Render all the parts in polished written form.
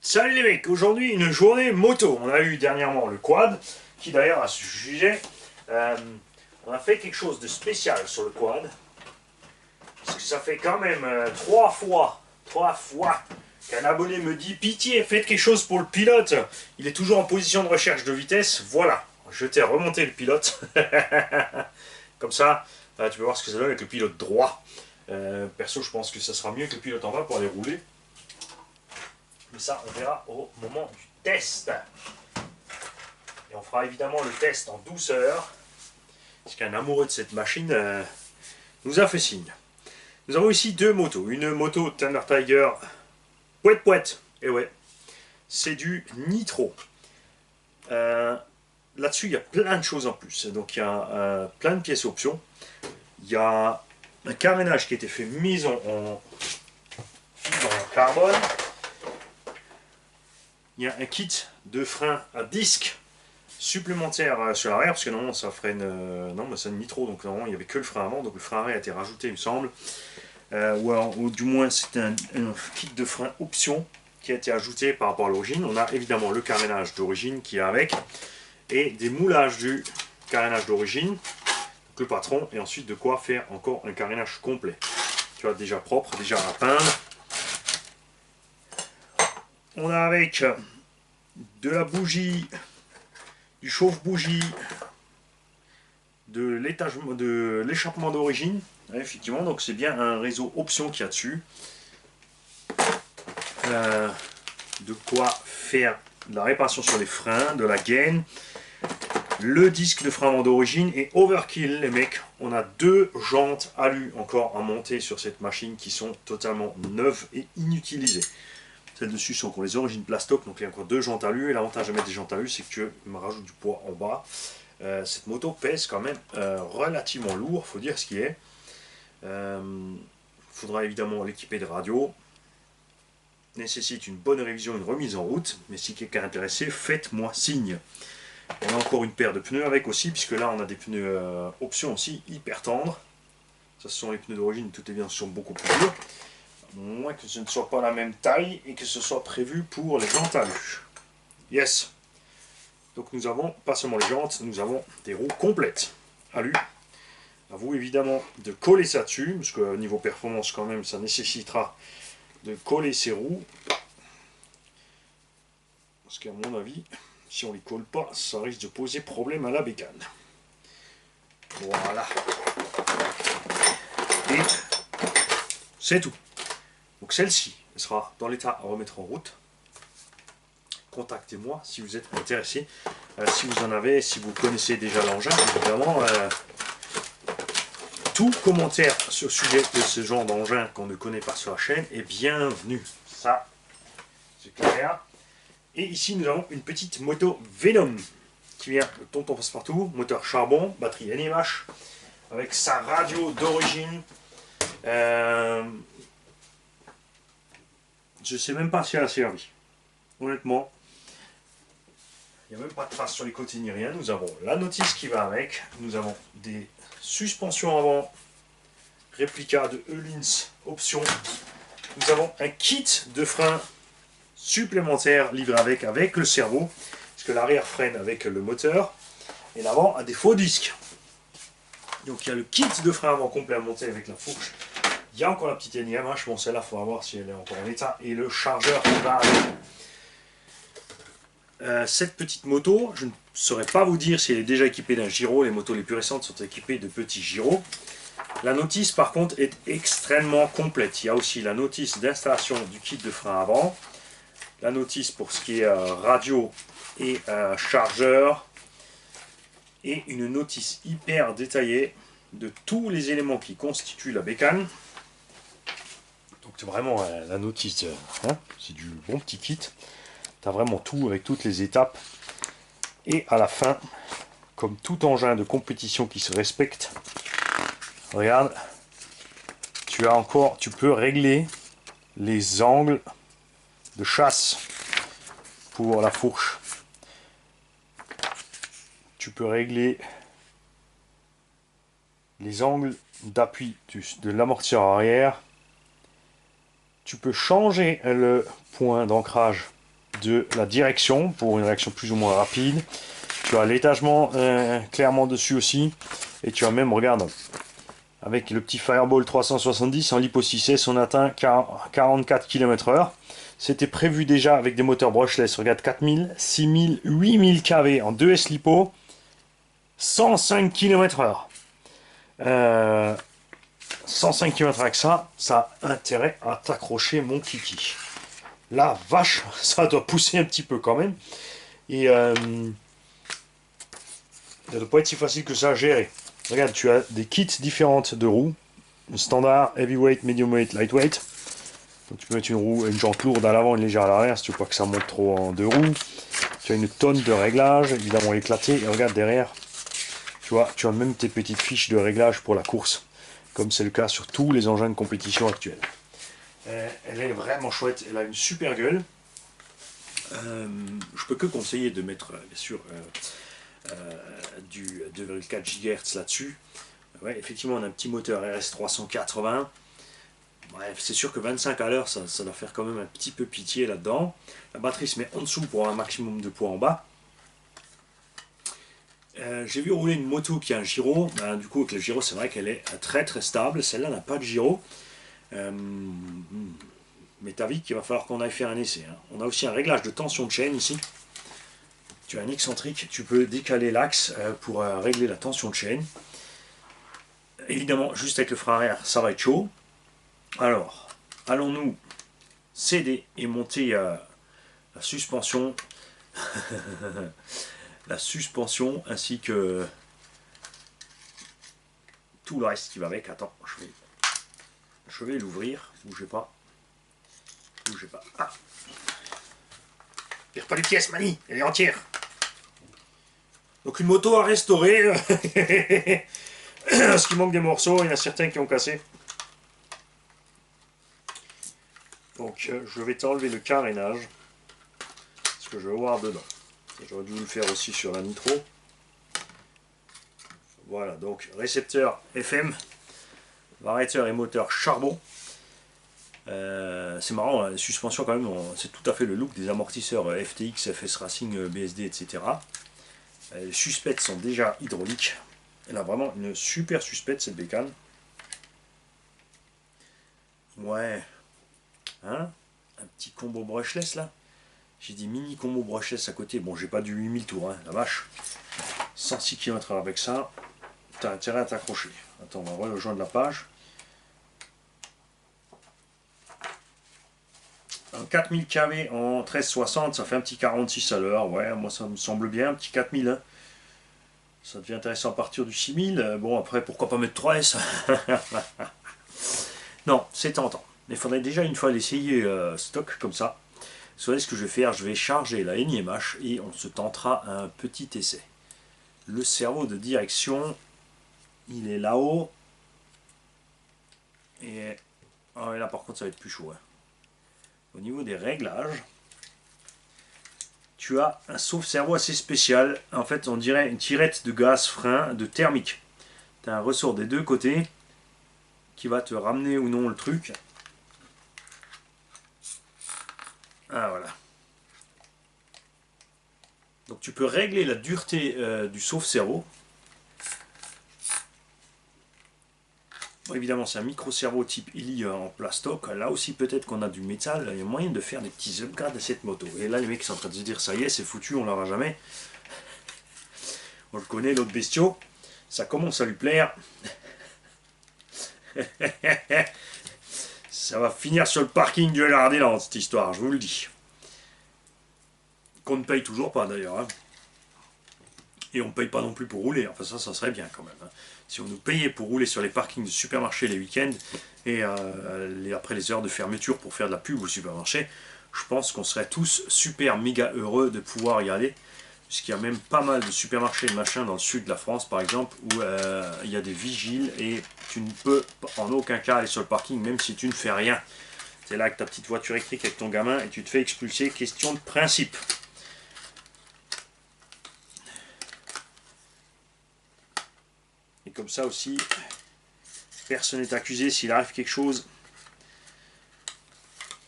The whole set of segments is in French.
Salut les mecs, aujourd'hui une journée moto. On a eu dernièrement le quad, qui d'ailleurs à ce sujet, on a fait quelque chose de spécial sur le quad. Parce que ça fait quand même trois fois qu'un abonné me dit pitié, faites quelque chose pour le pilote. Il est toujours en position de recherche de vitesse. Voilà, je t'ai remonté le pilote. Comme ça, tu peux voir ce que ça donne avec le pilote droit. Perso, je pense que ça sera mieux que le pilote en bas pour aller rouler. Mais ça, on verra au moment du test. Et on fera évidemment le test en douceur. Parce qu'un amoureux de cette machine nous a fait signe. Nous avons ici deux motos. Une moto Thunder Tiger Pouette Pouette. Et ouais, c'est du nitro. Là-dessus, il y a plein de choses en plus. Donc il y a plein de pièces options. Il y a un carénage qui a été fait maison en fibre en carbone. Il y a un kit de frein à disque supplémentaire sur l'arrière, parce que normalement ça freine. Non, mais c'est nitro, donc normalement il n'y avait que le frein avant, donc le frein arrière a été rajouté, il me semble. Ou du moins c'est un kit de frein option qui a été ajouté par rapport à l'origine. On a évidemment le carénage d'origine qui est avec, et des moulages du carénage d'origine, donc le patron, et ensuite de quoi faire encore un carénage complet. Tu vois, déjà propre, déjà à peindre. On a avec de la bougie, du chauffe-bougie, de l'échappement d'origine, effectivement, donc c'est bien un réseau option qu'il y a dessus. De quoi faire de la réparation sur les freins, de la gaine, le disque de frein avant d'origine et overkill les mecs, on a deux jantes alu encore à monter sur cette machine qui sont totalement neuves et inutilisées. Celles dessus sont pour les origines plastoc, donc il y a encore deux jantes alu, et l'avantage de mettre des jantes alu c'est que tu me rajoutes du poids en bas. Cette moto pèse quand même relativement lourd, faut dire ce qui est. Faudra évidemment l'équiper de radio. Nécessite une bonne révision, une remise en route, mais si quelqu'un est intéressé, faites-moi signe. On a encore une paire de pneus avec aussi, puisque là on a des pneus options aussi hyper tendres. Ça, ce sont les pneus d'origine, tout est bien, sont beaucoup plus durs. Moins que ce ne soit pas la même taille et que ce soit prévu pour les jantes alu. Yes. Donc nous avons pas seulement les jantes, nous avons des roues complètes alu. À vous évidemment de coller ça dessus, parce que niveau performance quand même ça nécessitera de coller ces roues. Parce qu'à mon avis, si on les colle pas, ça risque de poser problème à la bécane. Voilà. Et c'est tout. Donc celle-ci, elle sera dans l'état à remettre en route. Contactez-moi si vous êtes intéressé. Si vous en avez, si vous connaissez déjà l'engin, évidemment, tout commentaire sur le sujet de ce genre d'engin qu'on ne connaît pas sur la chaîne est bienvenu. Ça, c'est clair. Et ici, nous avons une petite moto Venom qui vient de Tonton Passepartout, moteur charbon, batterie NMH, avec sa radio d'origine. Je ne sais même pas si elle a servi. Honnêtement, il n'y a même pas de trace sur les côtés ni rien. Nous avons la notice qui va avec. Nous avons des suspensions avant réplica de Öhlins option. Nous avons un kit de frein supplémentaire livré avec le servo, parce que l'arrière freine avec le moteur et l'avant a des faux disques. Donc il y a le kit de frein avant complet à monter avec la fourche. Il y a encore la petite NIMH, bon celle-là il faudra voir si elle est encore en état, et le chargeur qui va avec. Cette petite moto, je ne saurais pas vous dire si elle est déjà équipée d'un gyro. Les motos les plus récentes sont équipées de petits gyros. La notice par contre est extrêmement complète. Il y a aussi la notice d'installation du kit de frein avant, la notice pour ce qui est radio et chargeur, et une notice hyper détaillée de tous les éléments qui constituent la bécane. Donc c'est vraiment la notice, c'est du bon petit kit. Tu as vraiment tout avec toutes les étapes. Et à la fin, comme tout engin de compétition qui se respecte, regarde, tu peux régler les angles de chasse pour la fourche. Tu peux régler les angles d'appui de l'amortisseur arrière. Tu peux changer le point d'ancrage de la direction pour une réaction plus ou moins rapide. Tu as l'étagement clairement dessus aussi. Et tu as même, regarde, avec le petit Fireball 370 en lipo 6S, on atteint 44 km/h. C'était prévu déjà avec des moteurs brushless. Regarde, 4000, 6000, 8000 kV en 2S lipo, 105 km/h. 105 km avec ça, ça a intérêt à t'accrocher, mon kiki. La vache, ça doit pousser un petit peu quand même. Et ça ne doit pas être si facile que ça à gérer. Regarde, tu as des kits différentes de roues. Standard, heavyweight, medium weight, lightweight. Donc tu peux mettre une jante lourde à l'avant, une légère à l'arrière si tu veux pas que ça monte trop en deux roues. Tu as une tonne de réglages, évidemment éclatés. Et regarde derrière, tu as même tes petites fiches de réglage pour la course, comme c'est le cas sur tous les engins de compétition actuels. Elle est vraiment chouette, elle a une super gueule. Je peux que conseiller de mettre bien sûr du 2,4 GHz là-dessus. Ouais, effectivement, on a un petit moteur RS 380. Bref, c'est sûr que 25 à l'heure, ça doit faire quand même un petit peu pitié là-dedans. La batterie se met en dessous pour un maximum de poids en bas. J'ai vu rouler une moto qui a un gyro. Ben, du coup, avec le gyro, c'est vrai qu'elle est très très stable. Celle-là n'a pas de gyro. Mais t'as vu qu'il va falloir qu'on aille faire un essai. Hein. On a aussi un réglage de tension de chaîne ici. Tu as un excentrique, tu peux décaler l'axe pour régler la tension de chaîne. Évidemment, juste avec le frein arrière, ça va être chaud. Alors, allons-nous céder et monter la suspension. La suspension ainsi que tout le reste qui va avec. Attends, je vais l'ouvrir. Bougez pas. Bougez pas. Ah. Perds pas les pièces, Mani, elle est entière. Donc une moto à restaurer. Parce qu'il manque des morceaux, il y en a certains qui ont cassé. Donc je vais t'enlever le carénage. Parce que je vais voir dedans. J'aurais dû le faire aussi sur la nitro. Voilà, donc récepteur FM, variateur et moteur charbon. C'est marrant, la suspension quand même, c'est tout à fait le look des amortisseurs FTX, FS Racing, BSD, etc. Les suspettes sont déjà hydrauliques. Elle a vraiment une super suspette cette bécane. Ouais. Hein? Un petit combo brushless là. J'ai dit mini combo brushless à côté. Bon, j'ai pas du 8000 tours, hein, la vache. 106 km/h avec ça. T'as intérêt à t'accrocher. Attends, on va rejoindre la page. 4000 kV en 1360, ça fait un petit 46 à l'heure. Ouais, moi ça me semble bien, un petit 4000. Hein. Ça devient intéressant à partir du 6000. Bon, après, pourquoi pas mettre 3S? Non, c'est tentant. Mais il faudrait déjà une fois l'essayer stock comme ça. Vous savez ce que je vais faire? Je vais charger la NIMH et on se tentera un petit essai. Le cerveau de direction, il est là-haut. Et oh, là par contre ça va être plus chaud. Hein. Au niveau des réglages, tu as un sauve-cerveau assez spécial. En fait, on dirait une tirette de gaz frein de thermique. Tu as un ressort des deux côtés qui va te ramener ou non le truc. Ah voilà. Donc tu peux régler la dureté du sauve-cerveau. Bon, évidemment, c'est un micro-cerveau type Illy en plastoc. Là aussi, peut-être qu'on a du métal. Il y a moyen de faire des petits upgrades à cette moto. Et là, les mecs sont en train de se dire, ça y est, c'est foutu, on l'aura jamais. On le connaît, l'autre bestiau. Ça commence à lui plaire. Ça va finir sur le parking du Lardéland, cette histoire, je vous le dis. Qu'on ne paye toujours pas, d'ailleurs. Hein. Et on ne paye pas non plus pour rouler. Enfin, ça serait bien, quand même. Hein. Si on nous payait pour rouler sur les parkings de supermarchés les week-ends et après les heures de fermeture pour faire de la pub au supermarché, je pense qu'on serait tous super méga heureux de pouvoir y aller. Puisqu'il y a même pas mal de supermarchés et machin dans le sud de la France par exemple où il y a des vigiles et tu ne peux en aucun cas aller sur le parking même si tu ne fais rien. Tu es là avec ta petite voiture électrique avec ton gamin et tu te fais expulser, question de principe. Et comme ça aussi, personne n'est accusé s'il arrive quelque chose.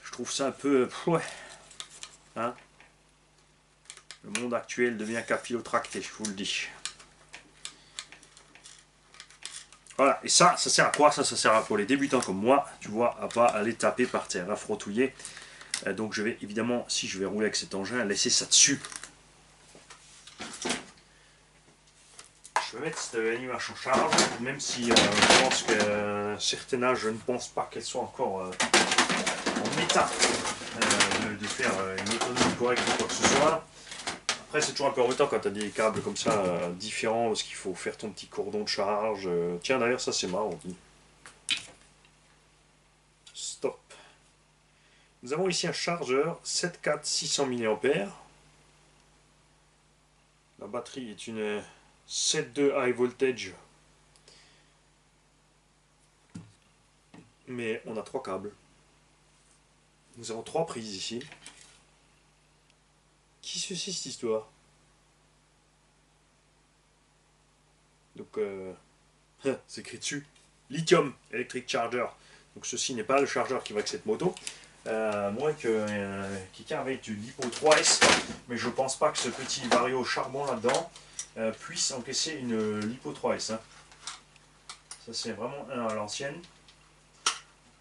Je trouve ça un peu... Ouais. Hein? monde actuel devient capillotracté, je vous le dis. Voilà, et ça sert à quoi? Ça sert pour les débutants comme moi, tu vois, à pas aller taper par terre, à frottouiller. Donc je vais évidemment, si je vais rouler avec cet engin, laisser ça dessus. Je vais mettre cette animation en charge, même si je pense qu'à un certain âge, je ne pense pas qu'elle soit encore en état de faire une autonomie correcte ou quoi que ce soit. Après, c'est toujours un peu embêtant quand tu as des câbles comme ça différents, parce qu'il faut faire ton petit cordon de charge. Tiens, d'ailleurs, ça c'est marrant. Stop. Nous avons ici un chargeur 74600 mAh. La batterie est une 7.2 high voltage. Mais on a 3 câbles. Nous avons 3 prises ici. Qui c'est cette histoire? Donc, c'est écrit dessus. Lithium Electric Charger. Donc ceci n'est pas le chargeur qui va avec cette moto. Moins que quelqu'un avec du Lipo 3S. Mais je pense pas que ce petit vario charbon là-dedans puisse encaisser une Lipo 3S. Hein. Ça c'est vraiment un à l'ancienne.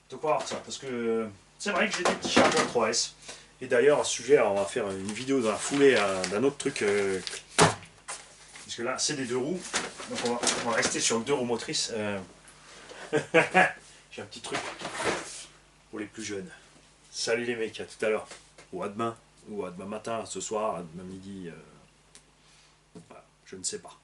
De quoi voir ça? Parce que c'est vrai que j'ai des petits chargeurs 3S. Et d'ailleurs, à ce sujet, on va faire une vidéo dans la foulée d'un autre truc. Parce que là, c'est des 2 roues. Donc on va rester sur 2 roues motrices. J'ai un petit truc pour les plus jeunes. Salut les mecs, à tout à l'heure. Ou à demain. Ou à demain matin, ce soir, à demain midi. Voilà, je ne sais pas.